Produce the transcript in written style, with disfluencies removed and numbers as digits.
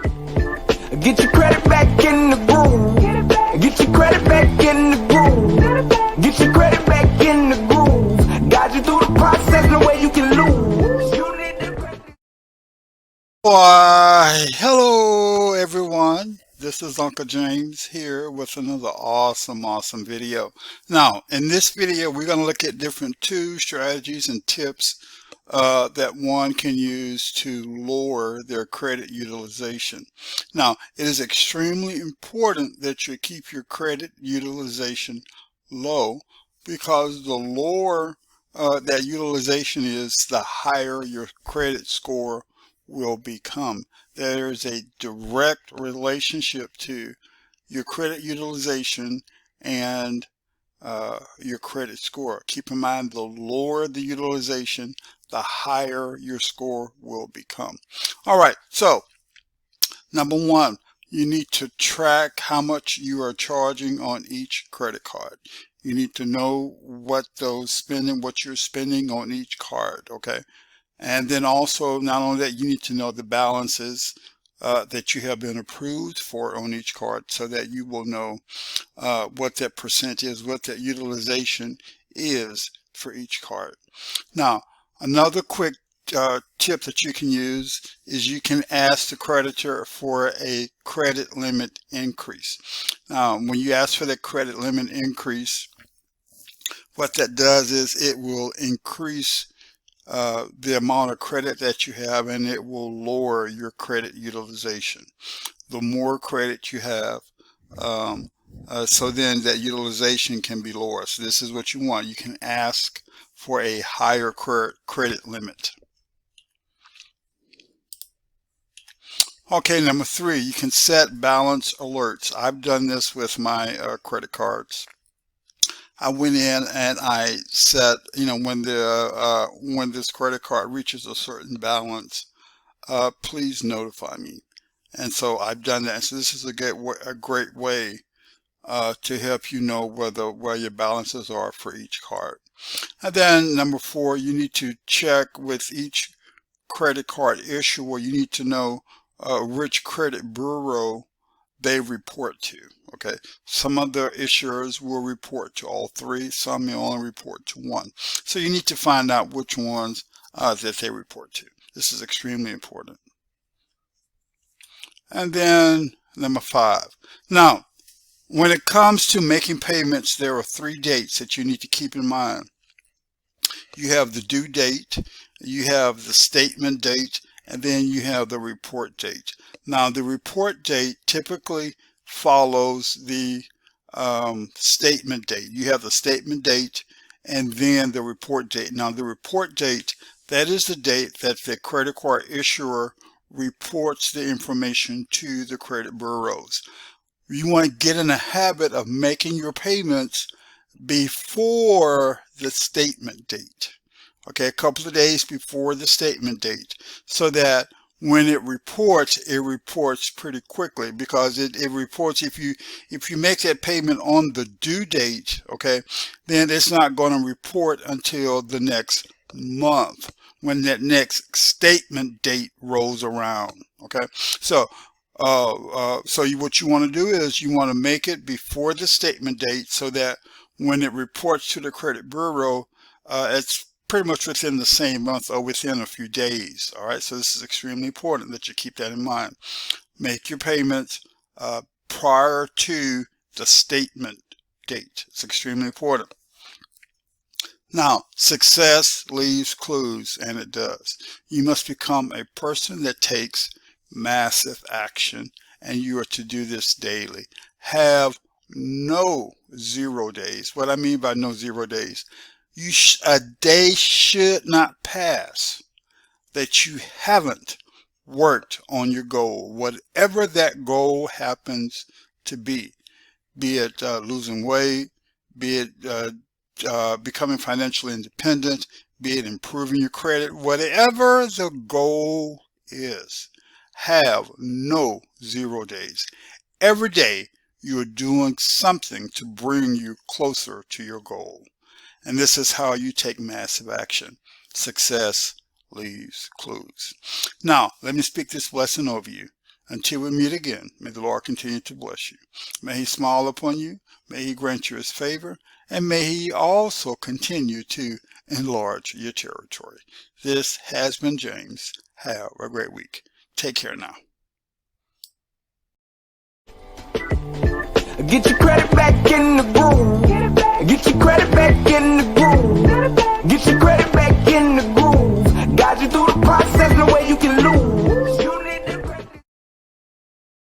Get your credit back in the groove. Get your credit back in the groove. Get your credit back in the groove. Guide you through the process, no way you can lose. You need the credit. Why, hello everyone. This is Uncle James here with another awesome video. Now, in this video, we're going to look at different tools, strategies, and tips that one can use to lower their credit utilization. Now, it is extremely important that you keep your credit utilization low, because the lower that utilization is, the higher your credit score will become. There is a direct relationship to your credit utilization and your credit score. Keep in mind, the lower the utilization, the higher your score will become. All right, so number one, you need to track how much you are charging on each credit card. You need to know what you're spending on each card, okay? And then also, not only that, you need to know the balances that you have been approved for on each card, so that you will know what that percent is, what that utilization is for each card. Now, another quick tip that you can use is you can ask the creditor for a credit limit increase. Now, when you ask for that credit limit increase, what that does is it will increase the amount of credit that you have, and it will lower your credit utilization. The more credit you have, so then that utilization can be lower. So this is what you want. You can ask for a higher credit limit. Okay, number three, you can set balance alerts. I've done this with my credit cards. I went in and I set, when this credit card reaches a certain balance, please notify me. And so I've done that. So this is a great way to help you know where your balances are for each card. And then number four, you need to check with each credit card issuer. You need to know which credit bureau they report to. Okay, some of the issuers will report to all three, some may only report to one. So you need to find out which ones that they report to. This is extremely important. And then number five. Now, when it comes to making payments, there are 3 dates that you need to keep in mind. You have the due date, you have the statement date, and then you have the report date. Now, the report date typically follows the statement date. You have the statement date and then the report date. Now, the report date, that is the date that the credit card issuer reports the information to the credit bureaus. You want to get in the habit of making your payments before the statement date. Okay, a couple of days before the statement date, so that when it reports pretty quickly, because it reports, if you make that payment on the due date, okay, then it's not going to report until the next month, when that next statement date rolls around. Okay, so what you want to do is you want to make it before the statement date, so that when it reports to the credit bureau, it's pretty much within the same month or within a few days. All right, so this is extremely important that you keep that in mind. Make your payments prior to the statement date. It's extremely important. Now, success leaves clues, and it does. You must become a person that takes massive action, and you are to do this daily. Have no 0 days. What I mean by no 0 days, a day should not pass that you haven't worked on your goal, whatever that goal happens to be it losing weight, be it becoming financially independent, be it improving your credit, whatever the goal is. Have no 0 days. Every day you are doing something to bring you closer to your goal. And this is how you take massive action. Success leaves clues. Now, let me speak this lesson over you. Until we meet again, may the Lord continue to bless you. May he smile upon you. May he grant you his favor. And may he also continue to enlarge your territory. This has been James. Have a great week. Take care now. Get your credit back in the groove. Get your credit back in the groove.